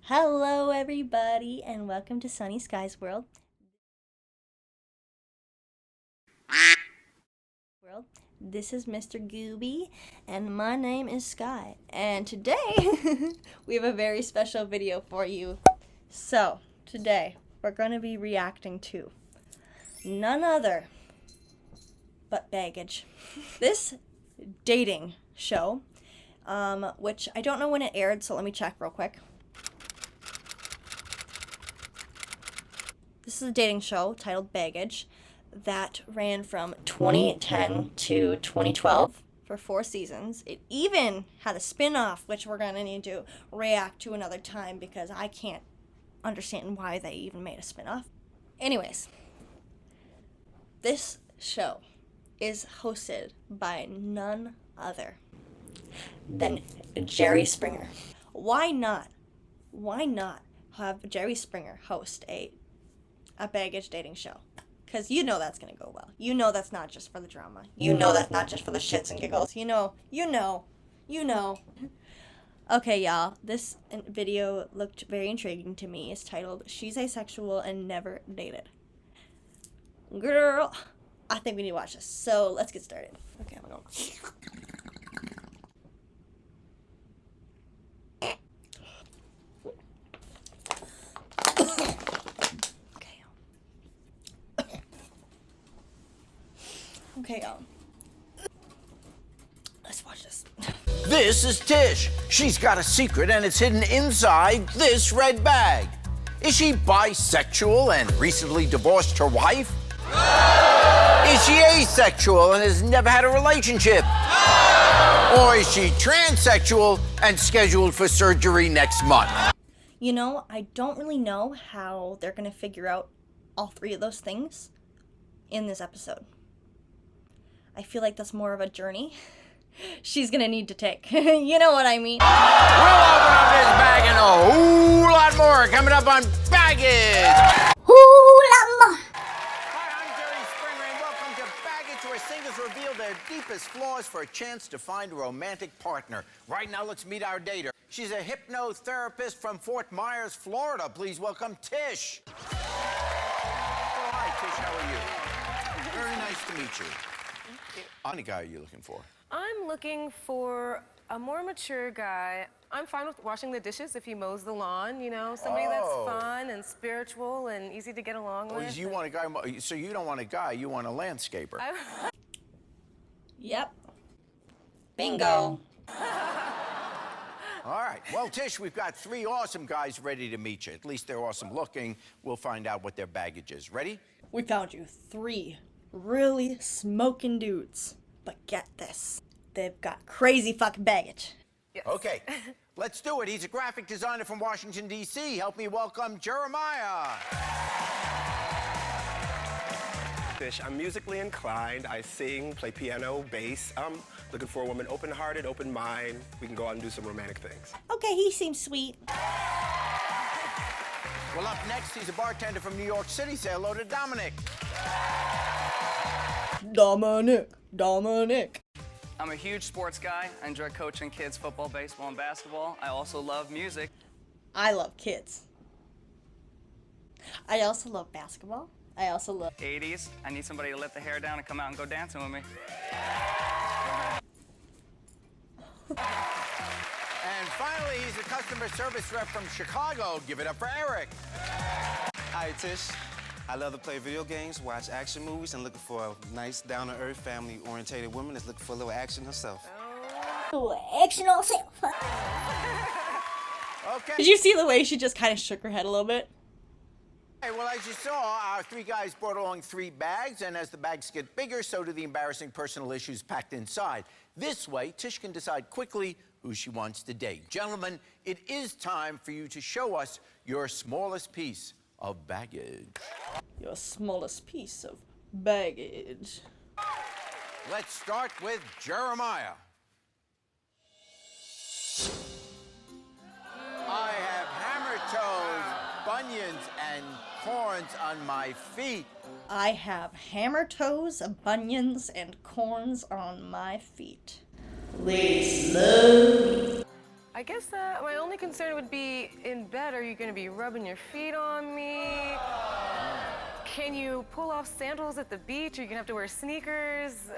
Hello, everybody, and welcome to Sunny Skies World. This is Mr. Gooby, and my name is Sky. And today, we have a very special video for you. So, today, we're going to be reacting to none other but Baggage. This dating show, which I don't know when it aired, so let me check real quick. This is a dating show titled Baggage that ran from 2010 to 2012 for 4 seasons. It even had a spin-off, which we're going to need to react to another time because I can't understand why they even made a spin-off. Anyways, this show is hosted by none other than Jerry Springer. Why not? Why not have Jerry Springer host a Baggage dating show? Because you know that's gonna go well. You know that's not just for the drama. You know that's not just for the shits and giggles. You know. Okay, y'all. This video looked very intriguing to me. It's titled, She's Asexual and Never Dated. Girl, I think we need to watch this. So, let's get started. Okay, I'm going. Okay, y'all. Let's watch this. This is Tish. She's got a secret and it's hidden inside this red bag. Is she bisexual and recently divorced her wife? Is she asexual and has never had a relationship? Or is she transsexual and scheduled for surgery next month? You know, I don't really know how they're gonna figure out all 3 of those things in this episode. I feel like that's more of a journey she's gonna need to take. You know what I mean? We'll open up this bag and a whole lot more coming up on Baggage. Hi, I'm Jerry Springer, and welcome to Baggage, where singles reveal their deepest flaws for a chance to find a romantic partner. Right now, let's meet our dater. She's a hypnotherapist from Fort Myers, Florida. Please welcome Tish. Oh, hi, Tish. How are you? Very nice to meet you. What kind of guy are you looking for? I'm looking for a more mature guy. I'm fine with washing the dishes if he mows the lawn, you know, somebody that's fun and spiritual and easy to get along with. You want a guy, so you don't want a guy, you want a landscaper. Yep. Bingo. All right. Well, Tish, we've got 3 awesome guys ready to meet you. At least they're awesome looking. We'll find out what their baggage is. Ready? We found you 3 really smoking dudes. But get this, they've got crazy fucking baggage. Yes. Okay. Let's do it. He's a graphic designer from Washington, D.C. Help me welcome Jeremiah. Fish. I'm musically inclined. I sing, play piano, bass. I'm looking for a woman open-hearted, open mind. We can go out and do some romantic things. Okay, he seems sweet. Well, up next, he's a bartender from New York City. Say hello to Dominic. Dominic. I'm a huge sports guy. I enjoy coaching kids football, baseball, and basketball. I also love music. I love kids. I also love basketball. I also love 80s. I need somebody to let the hair down and come out and go dancing with me. And finally, he's a customer service rep from Chicago. Give it up for Eric. Hi, Tish. I love to play video games, watch action movies, and looking for a nice, down-to-earth, family-orientated woman that's looking for a little action herself. action herself. Okay. Did you see the way she just kind of shook her head a little bit? Hey, well, as you saw, our 3 guys brought along 3 bags, and as the bags get bigger, so do the embarrassing personal issues packed inside. This way, Tish can decide quickly who she wants to date. Gentlemen, it is time for you to show us your smallest piece of baggage. Your smallest piece of baggage. Let's start with Jeremiah. I have hammer toes, bunions, and corns on my feet. I have hammer toes, bunions, and corns on my feet. Ladies love me. I guess my only concern would be in bed, are you going to be rubbing your feet on me? Can you pull off sandals at the beach? Are you going to have to wear sneakers?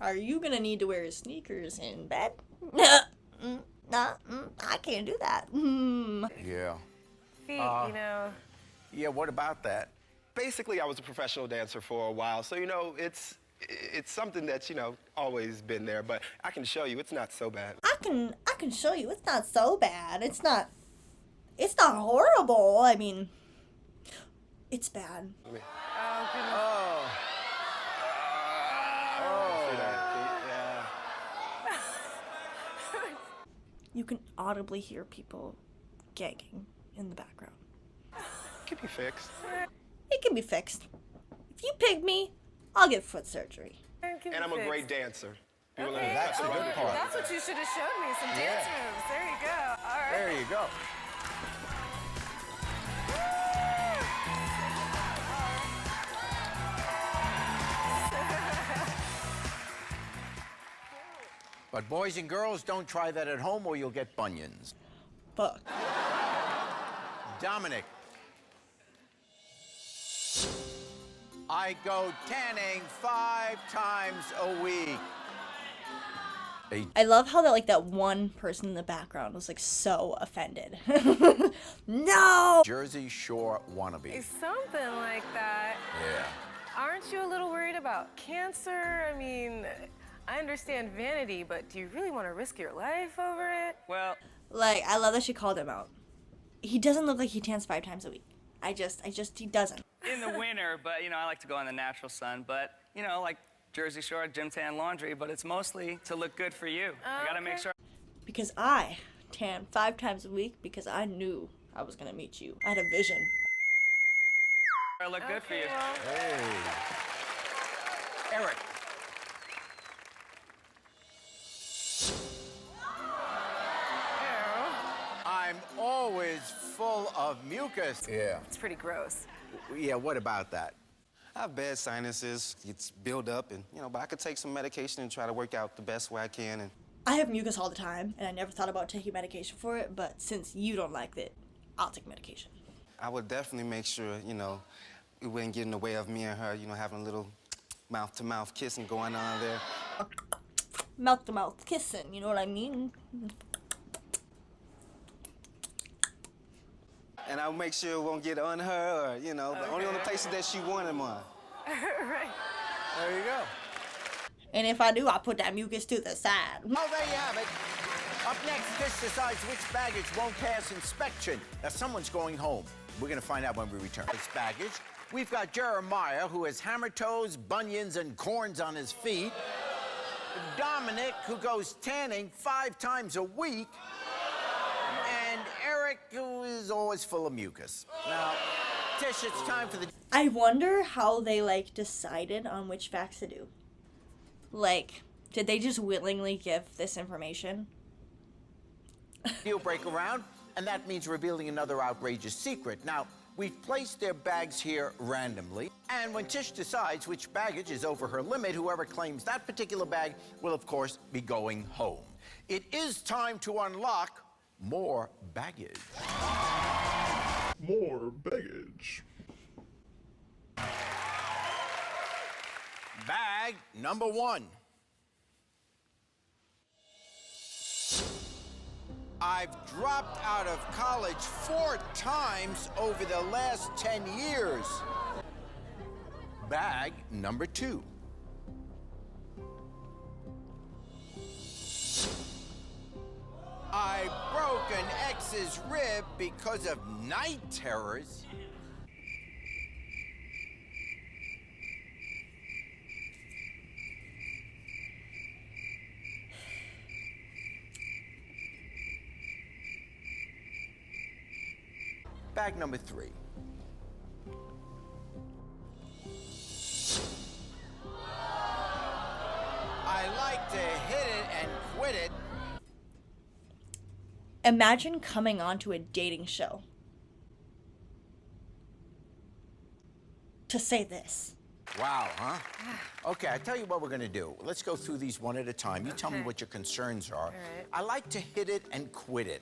Are you gonna need to wear sneakers in bed? I can't do that. Yeah. Feet, you know. Yeah, what about that? Basically, I was a professional dancer for a while, so you know, it's something that's, you know, always been there, but I can show you it's not so bad. I can show you it's not so bad. It's not horrible. I mean, it's bad. Oh, goodness. Oh. See that? Yeah. You can audibly hear people gagging in the background. Can be fixed. It can be fixed. If you pig me, I'll get foot surgery. And I'm a great dancer. You will Okay, learn That's the good part. That's what you should have showed me, some dance moves. There you go. All right. There you go. But boys and girls, don't try that at home or you'll get bunions. Fuck. Dominic. I go tanning 5 times a week. I love how that one person in the background was like so offended. No! Jersey Shore wannabe. Something like that. Yeah. Aren't you a little worried about cancer? I mean, I understand vanity, but do you really want to risk your life over it? Well, Like, I love that she called him out. He doesn't look like he tans 5 times a week. He doesn't. in the winter, but you know, I like to go in the natural sun. But you know, like Jersey Shore, gym tan, laundry. But it's mostly to look good for you. I gotta make sure Because I tan 5 times a week because I knew I was gonna meet you. I had a vision. I look good for you. Hey. Eric. I'm always full of mucus. Yeah. It's pretty gross. Yeah, what about that? I have bad sinuses. It's build up, and you know, but I could take some medication and try to work out the best way I can. And I have mucus all the time, and I never thought about taking medication for it, but since you don't like it, I'll take medication. I would definitely make sure, you know, it wouldn't get in the way of me and her, you know, having a little mouth-to-mouth kissing going on there. Mouth-to-mouth kissing, you know what I mean? And I'll make sure it won't get on her or, you know, but only on the places that she wanted them on. Right. There you go. And if I do, I'll put that mucus to the side. Well, there you have it. Up next, Tish decides which baggage won't pass inspection. Now, someone's going home. We're going to find out when we return. This baggage, we've got Jeremiah, who has hammer toes, bunions, and corns on his feet. Dominic, who goes tanning 5 times a week. And Eric, who is always full of mucus. Now, Tish, it's time for the... I wonder how they, decided on which facts to do. Did they just willingly give this information? deal breaker round, and that means revealing another outrageous secret. Now, we've placed their bags here randomly, and when Tish decides which baggage is over her limit, whoever claims that particular bag will, of course, be going home. It is time to unlock more baggage. More baggage. Bag number 1. I've dropped out of college 4 times over the last 10 years. Bag number 2. I broke an ex's rib because of night terrors. Bag number 3. I like to hit it and quit it. Imagine coming onto a dating show to say this. Wow, huh? Okay, I tell you what we're gonna do. Let's go through these one at a time. You tell me Okay. what your concerns are. right. I like to hit it and quit it.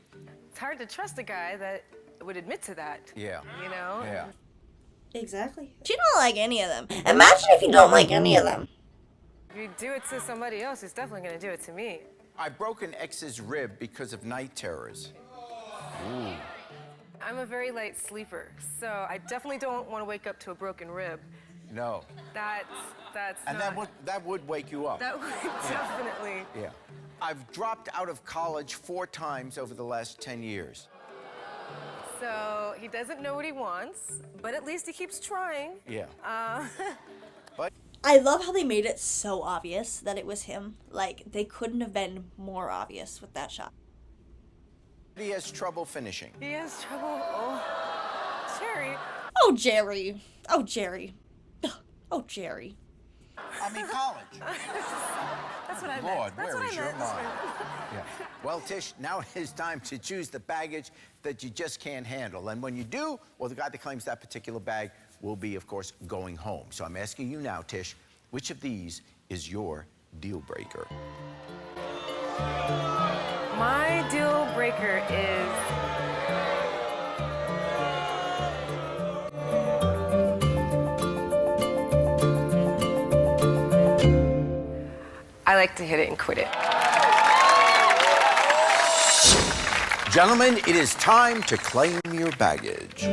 It's hard to trust a guy that would admit to that. Yeah. You know? Yeah. Exactly. She don't like any of them. Imagine if you don't like any of them. If you do it to somebody else, he's definitely gonna do it to me. I broke an ex's rib because of night terrors. I'm a very light sleeper, so I definitely don't want to wake up to a broken rib. No. That's And not... that would wake you up. That would definitely... Yeah. I've dropped out of college 4 times over the last 10 years. So he doesn't know what he wants, but at least he keeps trying. Yeah. But I love how they made it so obvious that it was him. Like, they couldn't have been more obvious with that shot. he has trouble finishing. He has trouble. Oh, Jerry. Oh, Jerry. Oh, Jerry. Oh, Jerry. I mean, college. That's what I meant. Lord, That's where what is I your meant. That's what I mind? meant. Yeah. Well, Tish, now it is time to choose the baggage that you just can't handle. And when you do, well, the guy that claims that particular bag will be, of course, going home. So I'm asking you now, Tish, which of these is your deal breaker? My deal breaker is... I like to hit it and quit it. Gentlemen, it is time to claim your baggage.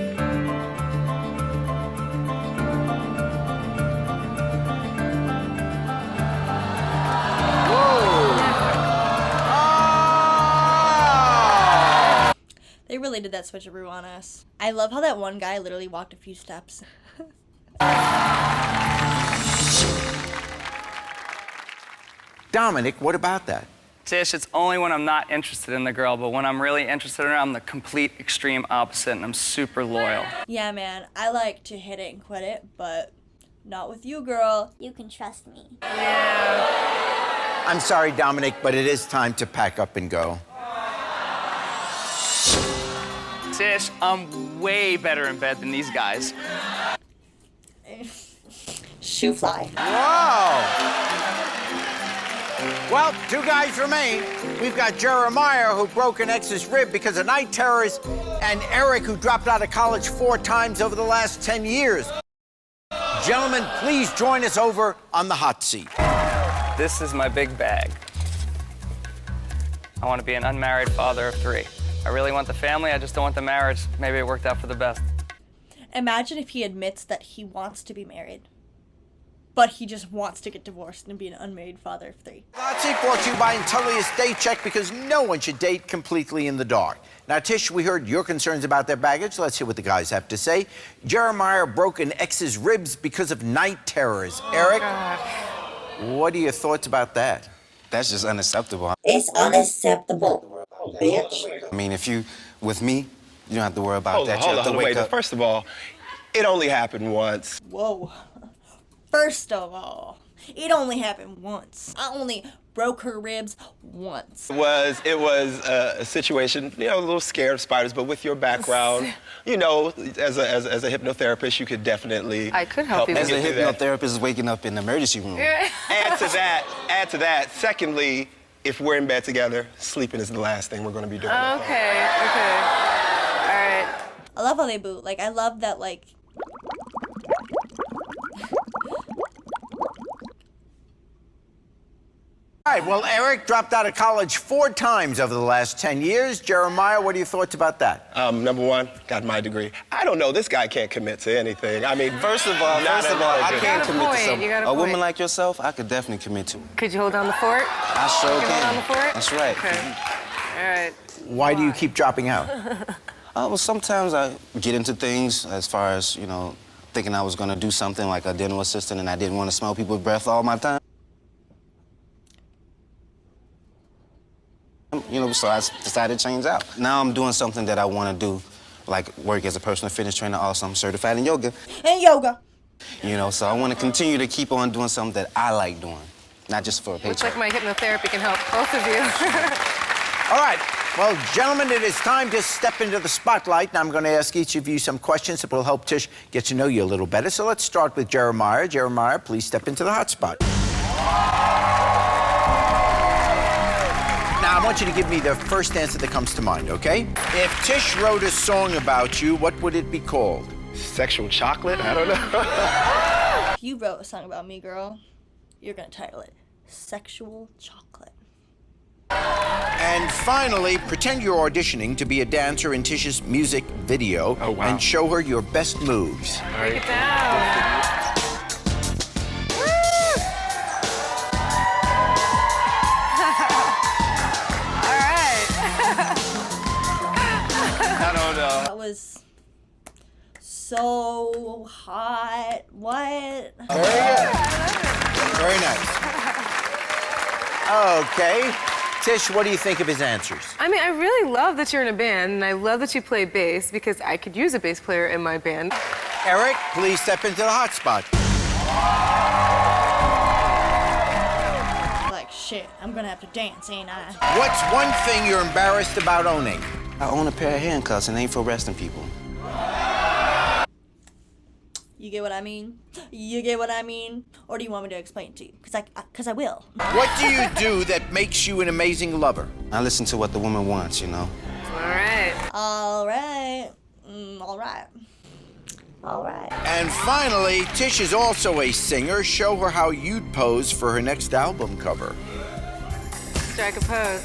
They really did that switcheroo on us. I love how that one guy literally walked a few steps. Dominic, what about that? Tish, it's only when I'm not interested in the girl, but when I'm really interested in her, I'm the complete extreme opposite, and I'm super loyal. Yeah, man, I like to hit it and quit it, but not with you, girl. You can trust me. I'm sorry, Dominic, but it is time to pack up and go. Tish, I'm way better in bed than these guys. Shoe fly. Whoa! Well, 2 guys remain. We've got Jeremiah, who broke an ex's rib because of night terrors, and Eric, who dropped out of college 4 times over the last 10 years. Gentlemen, please join us over on the hot seat. This is my big bag. I want to be an unmarried father of 3. I really want the family, I just don't want the marriage. Maybe it worked out for the best. Imagine if he admits that he wants to be married, but he just wants to get divorced and be an unmarried father of 3. Hot seat brought to you by Intellius Date Check, because no one should date completely in the dark. Now, Tish, we heard your concerns about their baggage. Let's hear what the guys have to say. Jeremiah broke an ex's ribs because of night terrors. Eric, what are your thoughts about that? That's just unacceptable. It's unacceptable, bitch. I mean, if you with me, you don't have to worry about Hold on, that. You hold have on, to wait. wake up. First of all, it only happened once. Whoa. First of all, it only happened once. I only broke her ribs once. It was a situation, you know, a little scared of spiders, but with your background, you know, as a hypnotherapist, you could definitely I could help you me As a get through that. hypnotherapist is waking up in the emergency room. Add to that. Secondly, if we're in bed together, sleeping is the last thing we're going to be doing. Okay. All right. I love how they boot. Like, I love that, like... All right, well, Eric dropped out of college 4 times over the last 10 years. Jeremiah, what are your thoughts about that? Number 1, got my degree. I don't know, this guy can't commit to anything. I mean, First of all, not I a- can't a commit point, to something. you got a A woman point. like yourself, I could definitely commit to. Could you hold down the fort? I sure You can hold down the can. fort? That's right. Okay. All right. Why do you keep dropping out? Well, sometimes I get into things as far as, you know, thinking I was going to do something like a dental assistant and I didn't want to smell people's breath all my time. You know, so I decided to change out. Now I'm doing something that I want to do, like work as a personal fitness trainer. Also, I'm certified in yoga. And yoga. You know, so I want to continue to keep on doing something that I like doing, not just for a Looks paycheck. like my hypnotherapy can help both of you. All right, Well, gentlemen, it is time to step into the spotlight. Now, I'm going to ask each of you some questions that will help Tish get to know you a little better. So let's start with Jeremiah. Jeremiah, please step into the hot spot. Now, I want you to give me the first answer that comes to mind, okay? If Tish wrote a song about you, what would it be called? Sexual chocolate? I don't know. If you wrote a song about me, girl, you're gonna title it Sexual Chocolate. And finally, pretend you're auditioning to be a dancer in Tish's music video. Oh, wow. And show her your best moves. Break it down. I don't know. That was so hot. What? Very good. Very nice. Okay. Tish, what do you think of his answers? I mean, I really love that you're in a band, and I love that you play bass because I could use a bass player in my band. Eric, please step into the hot spot. Like, shit, I'm gonna have to dance, ain't I? What's one thing you're embarrassed about owning? I own a pair of handcuffs and ain't for arresting people. You get what I mean? You get what I mean? Or do you want me to explain it to you? Cause I will. What do you do that makes you an amazing lover? I listen to what the woman wants, you know. All right. All right. All right. All right. And finally, Tish is also a singer. Show her how you'd pose for her next album cover. Strike a pose.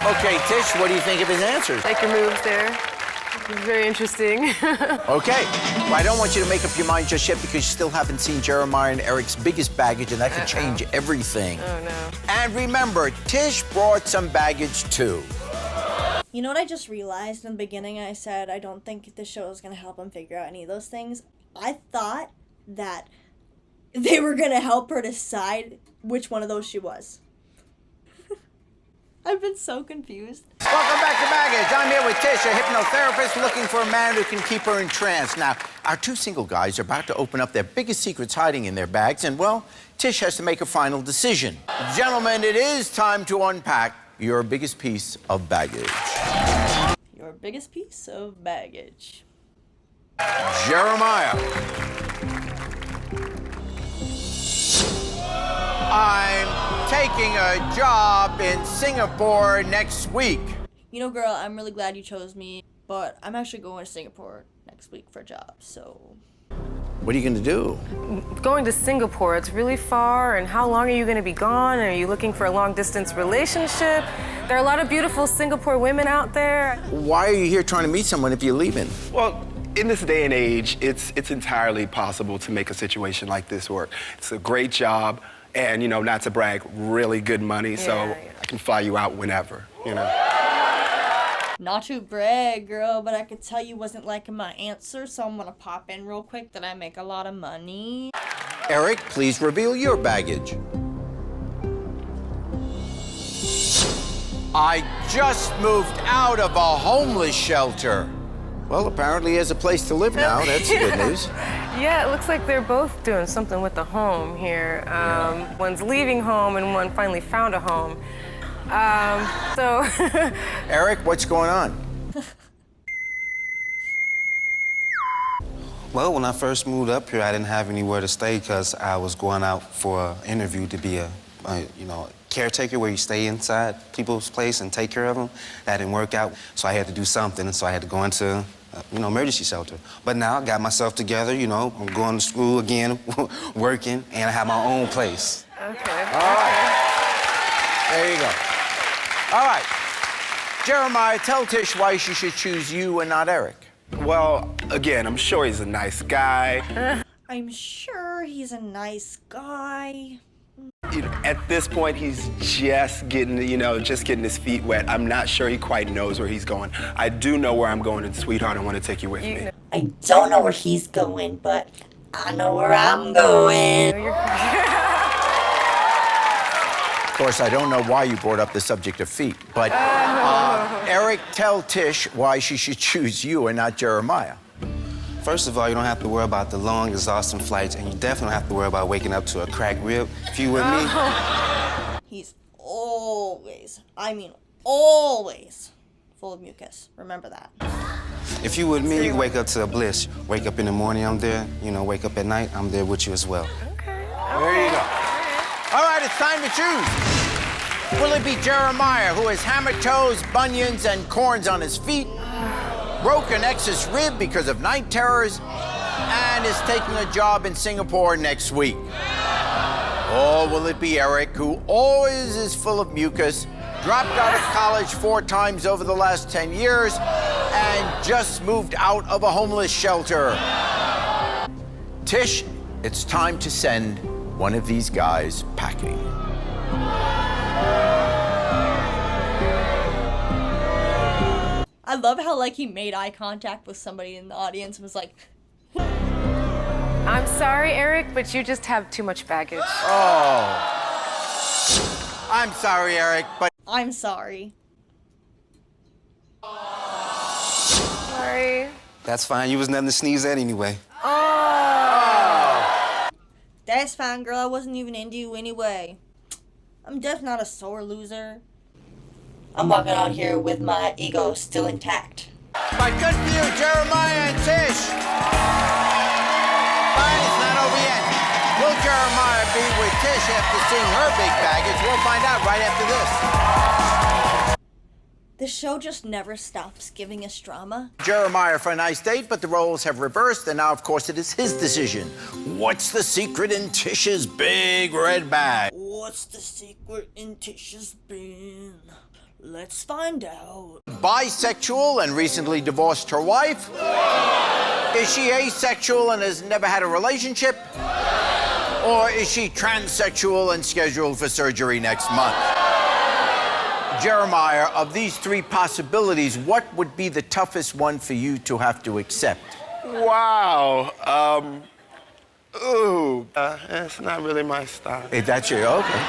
Okay, Tish, what do you think of his answers? Like your moves there. Very interesting. Okay. Well, I don't want you to make up your mind just yet because you still haven't seen Jeremiah and Eric's biggest baggage, and that could change everything. Oh, no. And remember, Tish brought some baggage, too. You know what I just realized in the beginning? I said I don't think the show is going to help him figure out any of those things. I thought that they were going to help her decide which one of those she was. I've been so confused. Welcome back to Baggage. I'm here with Tish, a hypnotherapist looking for a man who can keep her in trance. Now, our two single guys are about to open up their biggest secrets hiding in their bags, and, well, Tish has to make a final decision. Gentlemen, it is time to unpack your biggest piece of baggage. Your biggest piece of baggage. Jeremiah. I'm taking a job in Singapore next week. You know, girl, I'm really glad you chose me, but I'm actually going to Singapore next week for a job, so... What are you gonna do? Going to Singapore, it's really far, and how long are you gonna be gone? Are you looking for a long-distance relationship? There are a lot of beautiful Singapore women out there. Why are you here trying to meet someone if you're leaving? Well, in this day and age, it's entirely possible to make a situation like this work. It's a great job, and, you know, not to brag, really good money, so I can fly you out whenever, you know? Not to brag, girl, but I could tell you wasn't liking my answer, so I'm gonna pop in real quick that I make a lot of money. Eric, please reveal your baggage. I just moved out of a homeless shelter. Well, apparently he has a place to live now. That's good news. Yeah, it looks like they're both doing something with the home here. One's leaving home and one finally found a home. So... Eric, what's going on? Well, when I first moved up here, I didn't have anywhere to stay because I was going out for an interview to be a caretaker where you stay inside people's place and take care of them. That didn't work out, so I had to do something, and so I had to go into, emergency shelter. But now I got myself together, I'm going to school again, working, and I have my own place. Okay. All right. There you go. All right. Jeremiah, tell Tish why she should choose you and not Eric. Well, again, I'm sure he's a nice guy. I'm sure he's a nice guy. At this point, he's just getting his feet wet. I'm not sure he quite knows where he's going. I do know where I'm going, and sweetheart, I want to take you with me. I don't know where he's going, but I know where I'm going. Of course, I don't know why you brought up the subject of feet, but Eric, tell Tish why she should choose you and not Jeremiah. First of all, you don't have to worry about the long, exhausting flights, and you definitely don't have to worry about waking up to a cracked rib. If you with me? he's always, I mean always, full of mucus. Remember that. If you with me, you wake up to a bliss. Wake up in the morning, I'm there. You know, wake up at night, I'm there with you as well. Okay. There you go. All right, it's time to choose. Will it be Jeremiah, who has hammer toes, bunions, and corns on his feet, broke an ex's rib because of night terrors, and is taking a job in Singapore next week? Or will it be Eric, who always is full of mucus, dropped out of college 4 times over the last 10 years, and just moved out of a homeless shelter? Tish, it's time to send one of these guys packing. I love how, like, he made eye contact with somebody in the audience and was like, I'm sorry, Eric, but you just have too much baggage. Oh. I'm sorry, Eric, but I'm sorry. Sorry. That's fine. You was nothing to sneeze at anyway. That's fine, girl. I wasn't even into you anyway. I'm just not a sore loser. I'm walking out here with my ego still intact. but good for you, Jeremiah and Tish. But it's not over yet. Will Jeremiah be with Tish after seeing her big baggage? We'll find out right after this. The show just never stops giving us drama. Jeremiah for a nice date, but the roles have reversed, and now, of course, it is his decision. What's the secret in Tish's big red bag? What's the secret in Tish's bin? Let's find out. Bisexual and recently divorced her wife? Is she asexual and has never had a relationship? Or is she transsexual and scheduled for surgery next month? Jeremiah, of these 3 possibilities, what would be the toughest one for you to have to accept? Wow. It's not really my style. That's you, okay.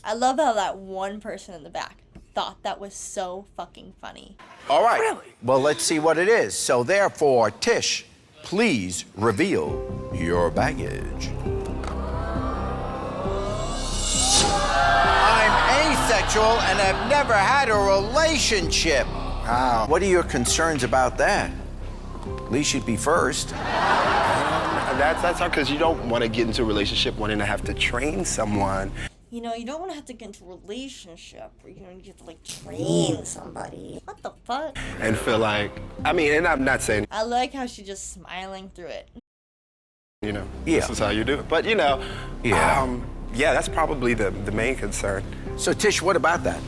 I love how that one person in the back thought that was so fucking funny. All right. Really? Well, let's see what it is. So therefore, Tish, please reveal your baggage. I'm asexual and have never had a relationship. Wow. What are your concerns about that? At least you'd be first. That's hard because you don't want to get into a relationship wanting to have to train someone. You know, you don't want to have to get into a relationship where you have to, like, train somebody. What the fuck? And feel like, I mean, and I'm not saying, I like how she's just smiling through it. you know, Yeah. this is how you do it. But, you know, yeah, that's probably the main concern. So, Tish, what about that?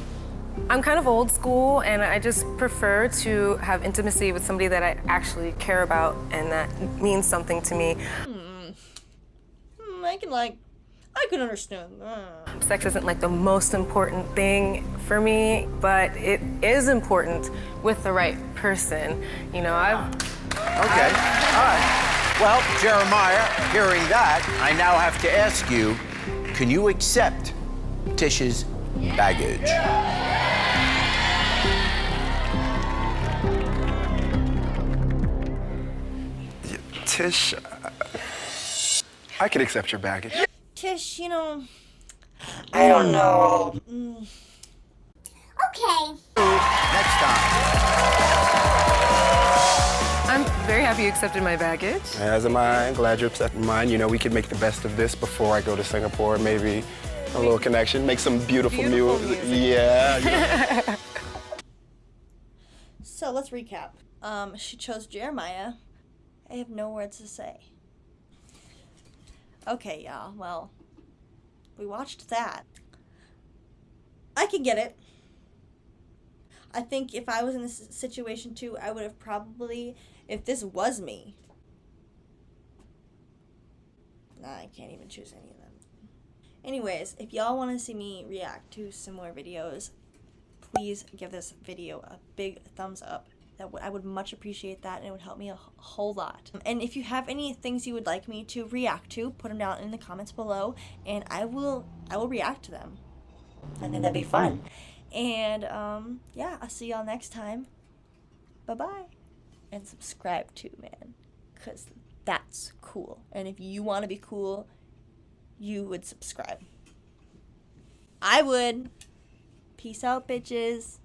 I'm kind of old school, and I just prefer to have intimacy with somebody that I actually care about and that means something to me. I can understand that. Sex isn't like the most important thing for me, but it is important with the right person. You know, Okay, all right. Well, Jeremiah, hearing that, I now have to ask you, can you accept Tish's baggage? Tish, I can accept your baggage. Tish, you know, I don't know. Okay. Next time. I'm very happy you accepted my baggage. As am I. I'm glad you're accepting mine. You know, we can make the best of this before I go to Singapore. Maybe a little connection, make some beautiful music. Yeah. You know. so let's recap. She chose Jeremiah. I have no words to say. Okay, y'all, well, we watched that. I can get it. I think if I was in this situation too, I would have probably, if this was me, I can't even choose any of them. Anyways, if y'all want to see me react to similar videos, please give this video a big thumbs up. I would much appreciate that, and it would help me a whole lot. And if you have any things you would like me to react to, put them down in the comments below, and I will react to them. I think that'd be fun. And yeah, I'll see y'all next time. Bye-bye. And subscribe too, man, because that's cool. And if you want to be cool, you would subscribe. I would. Peace out, bitches.